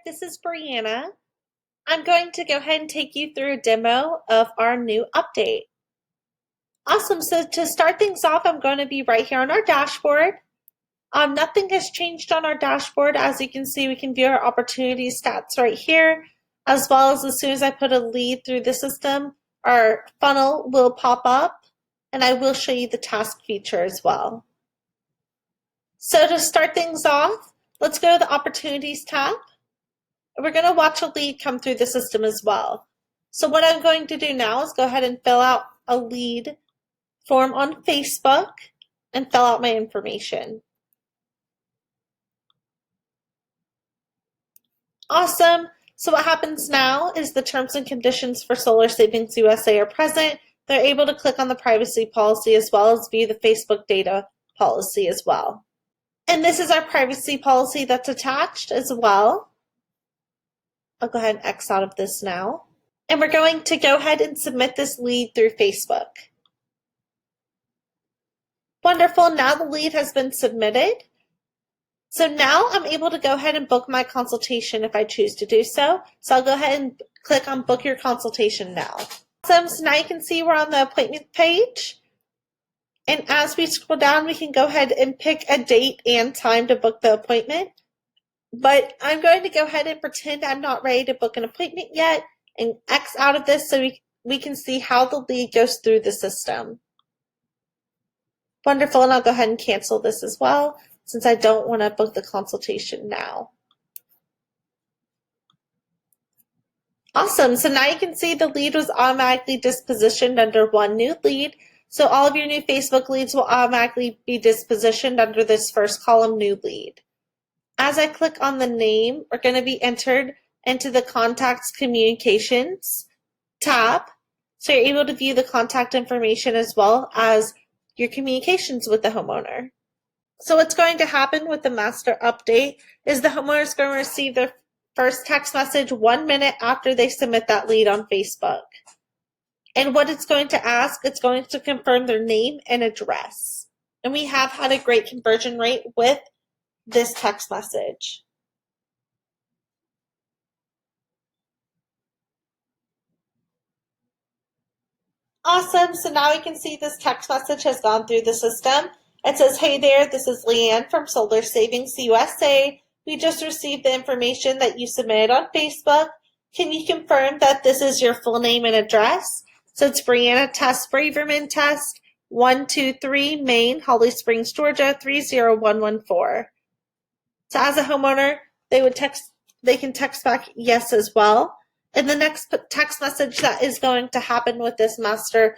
this is Brianna. I'm going to go ahead and take you through a demo of our new update. Awesome, so to start things off, I'm going to be right here on our dashboard. Nothing has changed on our dashboard. As you can see, we can view our opportunity stats right here, as well as soon as I put a lead through the system, our funnel will pop up, and I will show you the task feature as well. So to start things off, let's go to the Opportunities tab. We're going to watch a lead come through the system as well. So what I'm going to do now is go ahead and fill out a lead form on Facebook and fill out my information. Awesome. So what happens now is the terms and conditions for Solar Savings USA are present. They're able to click on the privacy policy as well as view the Facebook data policy as well. And this is our privacy policy that's attached as well. I'll go ahead and X out of this now. And we're going to go ahead and submit this lead through Facebook. Wonderful, now the lead has been submitted. So now I'm able to go ahead and book my consultation if I choose to do so. So I'll go ahead and click on book your consultation now. Awesome, so now you can see we're on the appointment page. And as we scroll down, we can go ahead and pick a date and time to book the appointment. But I'm going to go ahead and pretend I'm not ready to book an appointment yet and X out of this so we can see how the lead goes through the system. Wonderful, and I'll go ahead and cancel this as well since I don't want to book the consultation now. Awesome, so now you can see the lead was automatically dispositioned under one new lead. So all of your new Facebook leads will automatically be dispositioned under this first column, new lead. As I click on the name, we're going to be entered into the Contacts Communications tab. So you're able to view the contact information as well as your communications with the homeowner. So what's going to happen with the master update is the homeowner is going to receive their first text message 1 minute after they submit that lead on Facebook. And what it's going to ask, it's going to confirm their name and address. And we have had a great conversion rate with this text message. Awesome, so now we can see this text message has gone through the system. It says, hey there, this is Leanne from Solar Savings USA. We just received the information that you submitted on Facebook. Can you confirm that this is your full name and address? So it's Brianna Test Braverman Test, 123 Main, Holly Springs, Georgia, 30114. So as a homeowner, they can text back yes as well. And the next text message that is going to happen with this master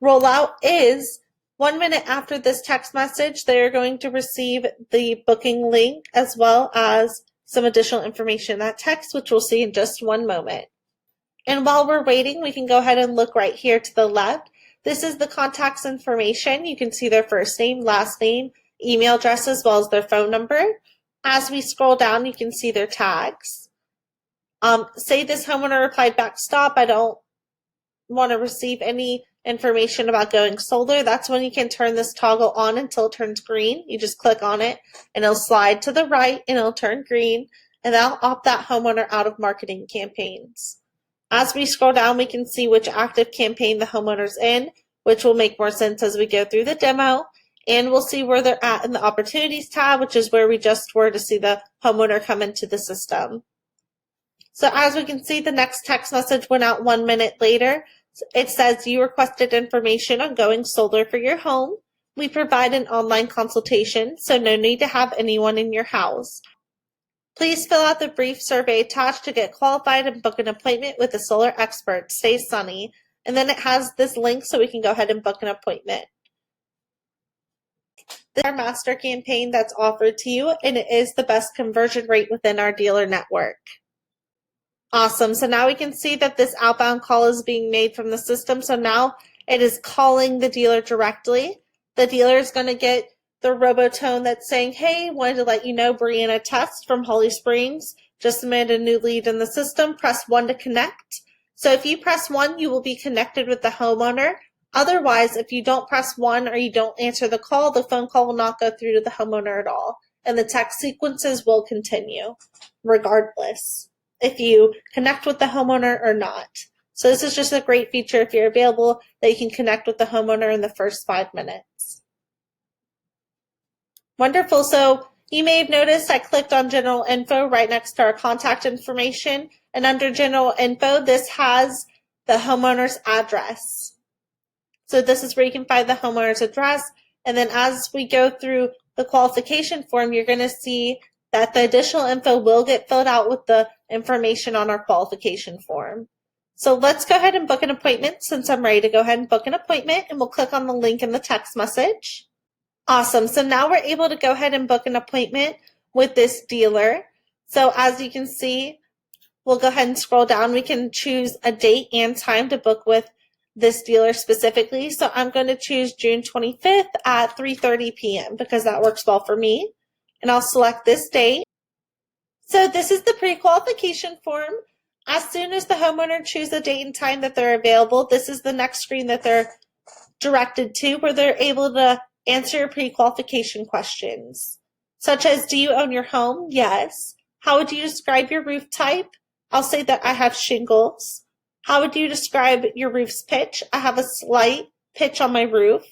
rollout is 1 minute after this text message, they are going to receive the booking link as well as some additional information in that text, which we'll see in just one moment. And while we're waiting, we can go ahead and look right here to the left. This is the contact's information. You can see their first name, last name, email address, as well as their phone number. As we scroll down, you can see their tags. Say this homeowner replied back, stop, I don't want to receive any information about going solar. That's when you can turn this toggle on until it turns green. You just click on it and it'll slide to the right and it'll turn green, and that'll opt that homeowner out of marketing campaigns. As we scroll down, we can see which active campaign the homeowner's in, which will make more sense as we go through the demo. And we'll see where they're at in the Opportunities tab, which is where we just were to see the homeowner come into the system. So as we can see, the next text message went out 1 minute later. It says, you requested information on going solar for your home. We provide an online consultation, so no need to have anyone in your house. Please fill out the brief survey attached to get qualified and book an appointment with a solar expert. Stay sunny. And then it has this link so we can go ahead and book an appointment. This is our master campaign that's offered to you, and it is the best conversion rate within our dealer network. Awesome. So now we can see that this outbound call is being made from the system. So now it is calling the dealer directly. The dealer is going to get the robotone that's saying, hey, wanted to let you know Brianna Test from Holly Springs just submitted a new lead in the system. Press 1 to connect. So if you press 1, you will be connected with the homeowner. Otherwise, if you don't press 1 or you don't answer the call, the phone call will not go through to the homeowner at all. and the text sequences will continue regardless if you connect with the homeowner or not. So this is just a great feature if you're available that you can connect with the homeowner in the first 5 minutes. Wonderful. So you may have noticed I clicked on General Info right next to our contact information. And under General Info, this has the homeowner's address. So this is where you can find the homeowner's address. And then as we go through the qualification form, you're going to see that the additional info will get filled out with the information on our qualification form. So let's go ahead and book an appointment since I'm ready to go ahead and book an appointment, and we'll click on the link in the text message. Awesome. So now we're able to go ahead and book an appointment with this dealer. So as you can see, we'll go ahead and scroll down. We can choose a date and time to book with this dealer specifically. So I'm going to choose June 25th at 3:30 p.m. because that works well for me. And I'll select this date. So this is the pre-qualification form. As soon as the homeowner chooses a date and time that they're available, this is the next screen that they're directed to where they're able to answer your pre-qualification questions, such as, do you own your home? Yes. How would you describe your roof type? I'll say that I have shingles. How would you describe your roof's pitch? I have a slight pitch on my roof.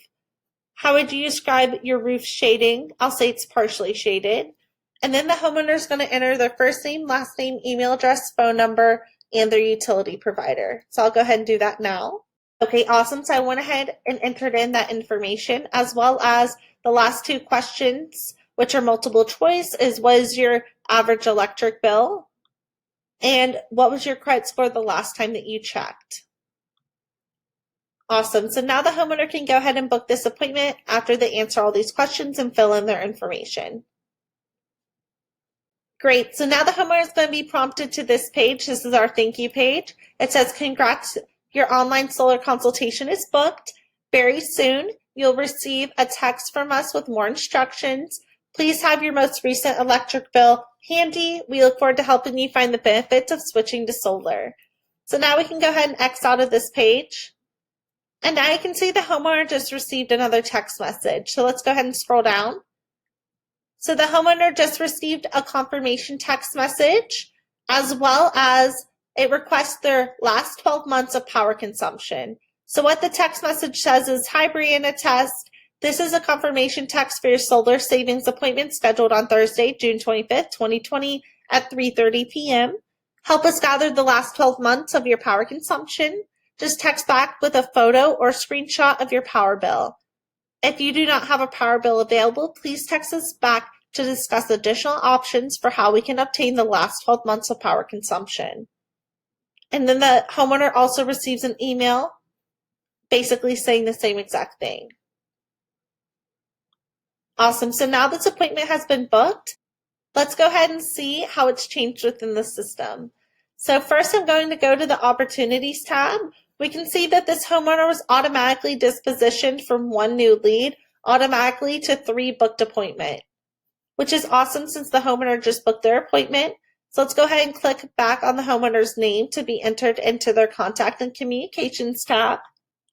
How would you describe your roof shading? I'll say it's partially shaded. And then the homeowner is going to enter their first name, last name, email address, phone number, and their utility provider. So I'll go ahead and do that now. Okay, awesome. So I went ahead and entered in that information as well as the last two questions, which are multiple choice, is what is your average electric bill? And what was your credit score the last time that you checked? Awesome. So now the homeowner can go ahead and book this appointment after they answer all these questions and fill in their information. Great. So now the homeowner is going to be prompted to this page. This is our thank you page. It says, congrats, your online solar consultation is booked. Very soon, you'll receive a text from us with more instructions. Please have your most recent electric bill handy. We look forward to helping you find the benefits of switching to solar. So now we can go ahead and X out of this page. And now you can see the homeowner just received another text message. So let's go ahead and scroll down. So the homeowner just received a confirmation text message, as well as it requests their last 12 months of power consumption. So what the text message says is, hi, Brianna Test. This is a confirmation text for your solar savings appointment scheduled on Thursday, June 25th, 2020 at 3:30 p.m. Help us gather the last 12 months of your power consumption. Just text back with a photo or screenshot of your power bill. If you do not have a power bill available, please text us back to discuss additional options for how we can obtain the last 12 months of power consumption. And then the homeowner also receives an email basically saying the same exact thing. Awesome. So now this appointment has been booked. Let's go ahead and see how it's changed within the system. So first I'm going to go to the Opportunities tab. We can see that this homeowner was automatically dispositioned from 1 new lead automatically to 3 booked appointment, which is awesome since the homeowner just booked their appointment. So let's go ahead and click back on the homeowner's name to be entered into their Contact and Communications tab.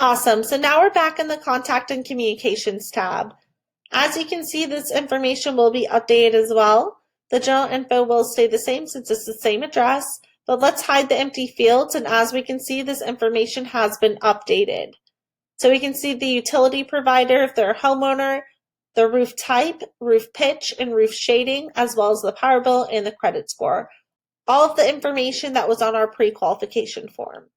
Awesome. So now we're back in the Contact and Communications tab. As you can see, this information will be updated as well. The general info will stay the same since it's the same address, but let's hide the empty fields. And as we can see, this information has been updated. So we can see the utility provider, if they're a homeowner, the roof type, roof pitch, and roof shading, as well as the power bill and the credit score. All of the information that was on our pre-qualification form.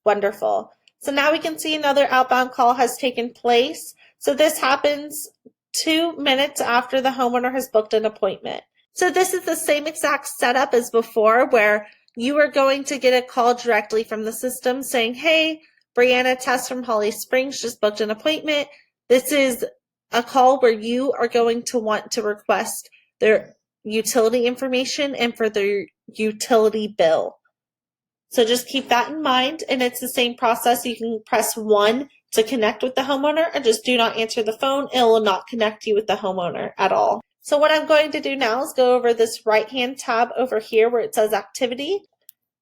Wonderful. So now we can see another outbound call has taken place. So this happens 2 minutes after the homeowner has booked an appointment. So this is the same exact setup as before, where you are going to get a call directly from the system saying, hey, Brianna Test from Holly Springs just booked an appointment. This is a call where you are going to want to request their utility information and for their utility bill. So just keep that in mind, and it's the same process. You can press 1 to connect with the homeowner, and just do not answer the phone. It will not connect you with the homeowner at all. So what I'm going to do now is go over this right-hand tab over here where it says Activity.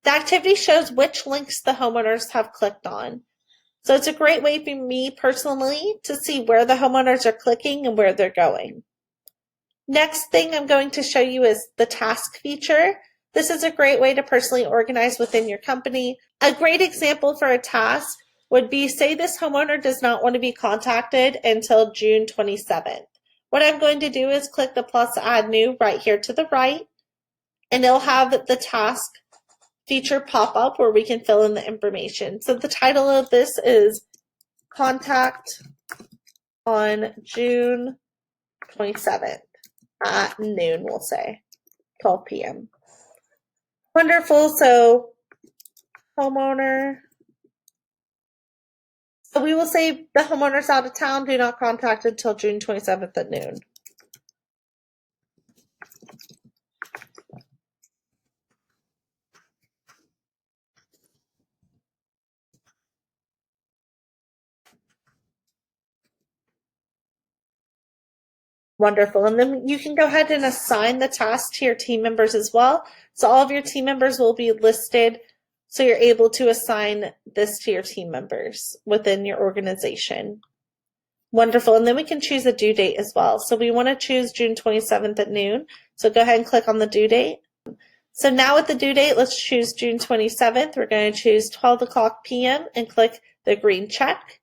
The activity shows which links the homeowners have clicked on. So it's a great way for me personally to see where the homeowners are clicking and where they're going. Next thing I'm going to show you is the task feature. This is a great way to personally organize within your company. A great example for a task would be, say this homeowner does not want to be contacted until June 27th. What I'm going to do is click the plus add new right here to the right, and it'll have the task feature pop up where we can fill in the information. So the title of this is Contact on June 27th at noon, we'll say 12 p.m. Wonderful. So homeowner. So we will say the homeowner's out of town, do not contact until June 27th at noon. Wonderful. And then you can go ahead and assign the task to your team members as well. So all of your team members will be listed, so you're able to assign this to your team members within your organization. Wonderful. And then we can choose a due date as well. So we want to choose June 27th at noon. So go ahead and click on the due date. So now with the due date, let's choose June 27th. We're going to choose 12 o'clock p.m. and click the green check.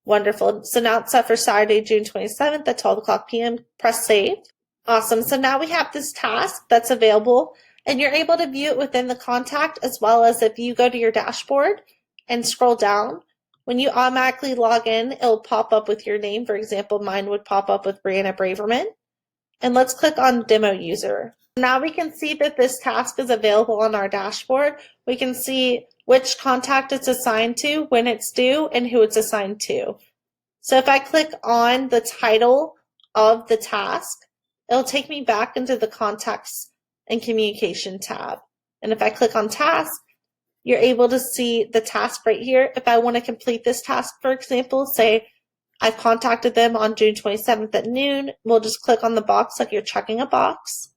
Wonderful. So now it's set for Saturday, June 27th at 12 o'clock p.m. Press save. Awesome. So now we have this task that's available, and you're able to view it within the contact, as well as if you go to your dashboard and scroll down. When you automatically log in, it'll pop up with your name. For example, mine would pop up with Brianna Braverman. And let's click on Demo User. Now we can see that this task is available on our dashboard. We can see which contact it's assigned to, when it's due, and who it's assigned to. So if I click on the title of the task, it'll take me back into the Contacts and Communication tab. And if I click on Task, you're able to see the task right here. If I want to complete this task, for example, say I've contacted them on June 27th at noon, we'll just click on the box like you're checking a box.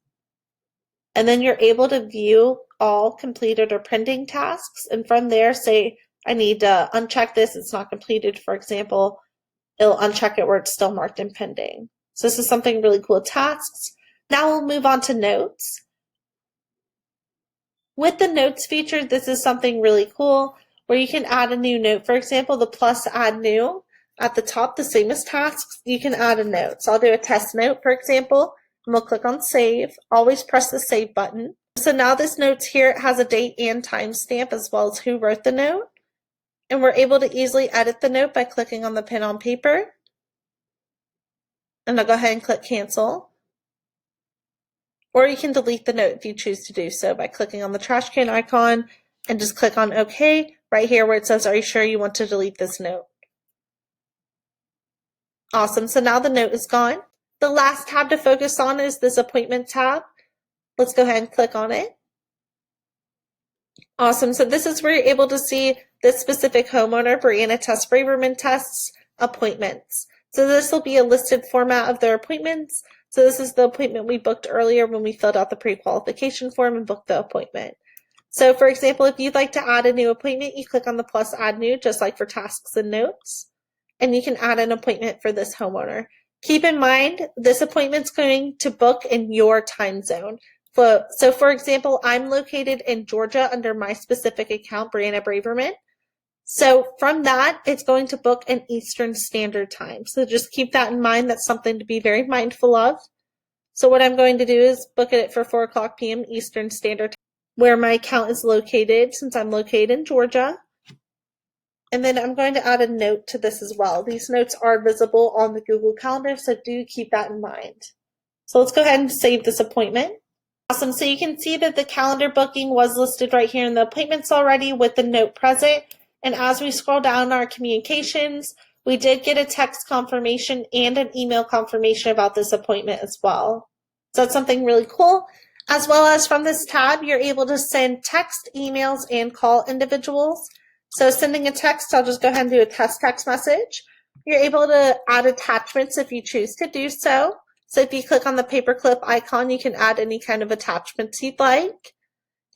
And then you're able to view all completed or pending tasks. And from there, say I need to uncheck this, it's not completed, for example, it'll uncheck it where it's still marked in pending. So this is something really cool, tasks. Now we'll move on to notes. With the notes feature, this is something really cool where you can add a new note. For example, the plus add new at the top, the same as tasks, you can add a note. So I'll do a test note, for example, and we'll click on save. Always press the save button. So now this note here has a date and timestamp as well as who wrote the note. And we're able to easily edit the note by clicking on the pen on paper. And I'll go ahead and click cancel. Or you can delete the note if you choose to do so by clicking on the trash can icon and just click on OK right here where it says, are you sure you want to delete this note? Awesome. So now the note is gone. The last tab to focus on is this appointment tab. Let's go ahead and click on it. Awesome. So this is where you're able to see this specific homeowner, Brianna Tess Braverman Test's appointments. So this will be a listed format of their appointments. So this is the appointment we booked earlier when we filled out the pre-qualification form and booked the appointment. So for example, if you'd like to add a new appointment, you click on the plus add new, just like for tasks and notes, and you can add an appointment for this homeowner. Keep in mind, this appointment's going to book in your time zone. So for example, I'm located in Georgia under my specific account, Brianna Braverman. So from that, it's going to book in Eastern Standard Time. So just keep that in mind. That's something to be very mindful of. So what I'm going to do is book it for 4 o'clock p.m. Eastern Standard Time, where my account is located, since I'm located in Georgia. And then I'm going to add a note to this as well. These notes are visible on the Google Calendar, so do keep that in mind. So let's go ahead and save this appointment. Awesome. So you can see that the calendar booking was listed right here in the appointments already with the note present. And as we scroll down our communications, we did get a text confirmation and an email confirmation about this appointment as well. So that's something really cool. As well as from this tab, you're able to send text, emails, and call individuals. So sending a text, I'll just go ahead and do a test text message. You're able to add attachments if you choose to do so. So if you click on the paperclip icon, you can add any kind of attachments you'd like.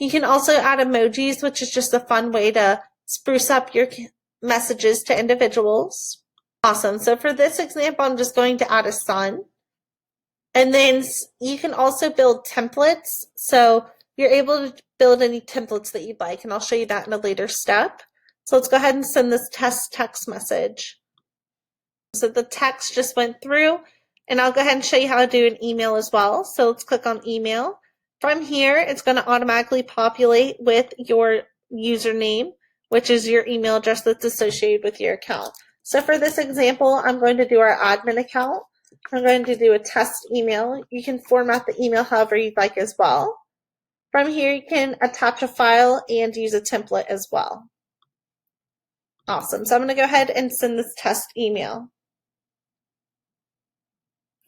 You can also add emojis, which is just a fun way to spruce up your messages to individuals. Awesome. So for this example, I'm just going to add a son. And then you can also build templates. So you're able to build any templates that you'd like, and I'll show you that in a later step. So let's go ahead and send this test text message. So the text just went through, and I'll go ahead and show you how to do an email as well. So let's click on email. From here, it's going to automatically populate with your username, which is your email address that's associated with your account. So for this example, I'm going to do our admin account. I'm going to do a test email. You can format the email however you'd like as well. From here, you can attach a file and use a template as well. Awesome. So I'm going to go ahead and send this test email.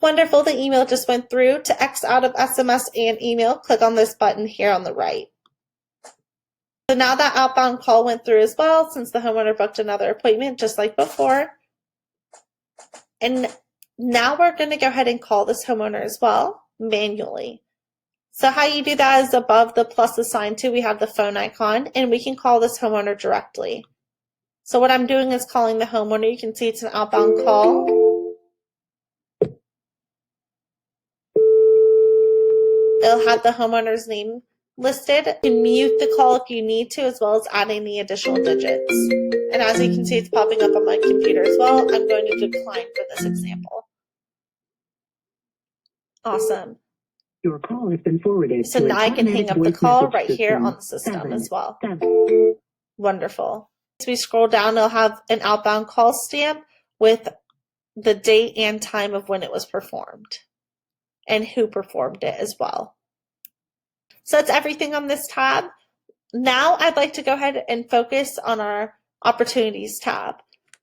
Wonderful. The email just went through. To X out of SMS and email, click on this button here on the right. So now that outbound call went through as well, since the homeowner booked another appointment just like before. And now we're going to go ahead and call this homeowner as well manually. So how you do that is above the plus assigned to, we have the phone icon, and we can call this homeowner directly. So what I'm doing is calling the homeowner. You can see it's an outbound call. It'll have the homeowner's name listed. You can mute the call if you need to, as well as add any additional digits. And as you can see, it's popping up on my computer as well. I'm going to decline for this example. Awesome. Your call has been forwarded. So now I can hang up the call right here on the system as well. Wonderful. As we scroll down, it'll have an outbound call stamp with the date and time of when it was performed and who performed it as well. So that's everything on this tab. Now I'd like to go ahead and focus on our opportunities tab.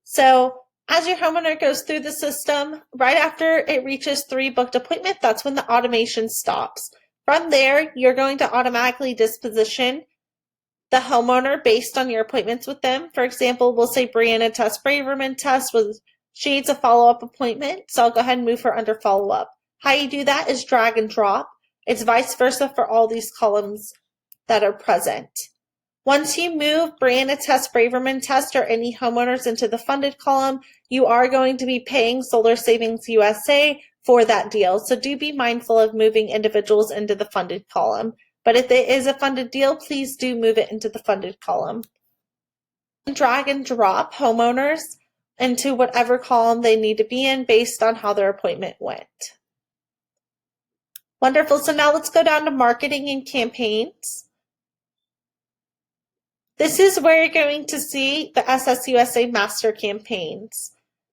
So as your homeowner goes through the system, right after it reaches 3 booked appointment, that's when the automation stops. From there, you're going to automatically disposition the homeowner based on your appointments with them. For example, we'll say Brianna test Braverman test she needs a follow-up appointment, so I'll go ahead and move her under follow-up. How you do that is drag and drop. It's vice versa for all these columns that are present. Once you move Brianna test, Braverman test, or any homeowners into the funded column, you are going to be paying Solar Savings USA for that deal. So do be mindful of moving individuals into the funded column. But if it is a funded deal, please do move it into the funded column. Drag and drop homeowners into whatever column they need to be in based on how their appointment went. Wonderful. So now let's go down to marketing and campaigns. This is where you're going to see the SSUSA master campaigns.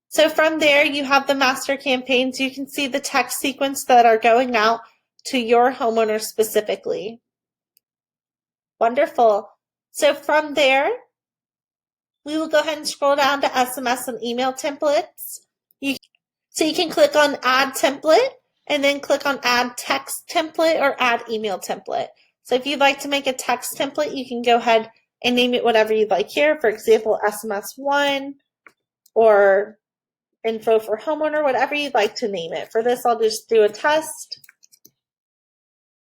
So from there, you have the master campaigns. You can see the text sequence that are going out to your homeowner specifically. Wonderful. So from there, we will go ahead and scroll down to SMS and email templates. So you can click on Add Template and then click on Add Text Template or Add Email Template. So if you'd like to make a text template, you can go ahead and name it whatever you'd like here. For example, SMS1 or info for homeowner, whatever you'd like to name it. For this, I'll just do a test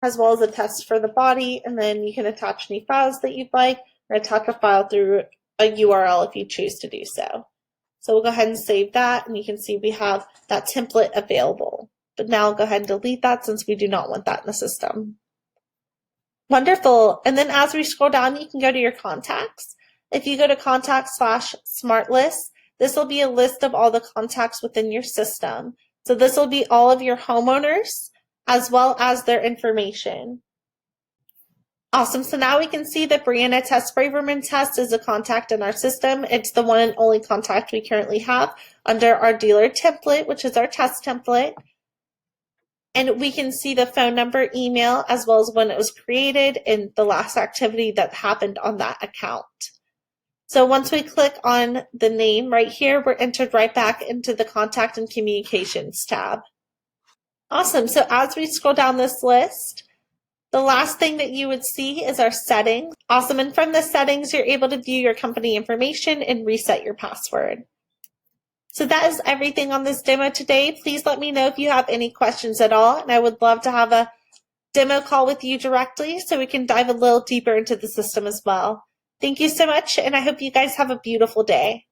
as well as a test for the body, and then you can attach any files that you'd like or attach a file through a URL if you choose to do so. So we'll go ahead and save that, and you can see we have that template available. But now I'll go ahead and delete that since we do not want that in the system. Wonderful. And then as we scroll down, you can go to your contacts. If you go to contact/smart list, this will be a list of all the contacts within your system. So this will be all of your homeowners as well as their information. Awesome. So now we can see that Brianna test Braverman test is a contact in our system. It's the one and only contact we currently have under our dealer template, which is our test template. And we can see the phone number, email, as well as when it was created and the last activity that happened on that account. So once we click on the name right here, we're entered right back into the Contact and Communications tab. Awesome. So as we scroll down this list, the last thing that you would see is our settings. Awesome. And from the settings, you're able to view your company information and reset your password. So that is everything on this demo today. Please let me know if you have any questions at all, and I would love to have a demo call with you directly so we can dive a little deeper into the system as well. Thank you so much, and I hope you guys have a beautiful day.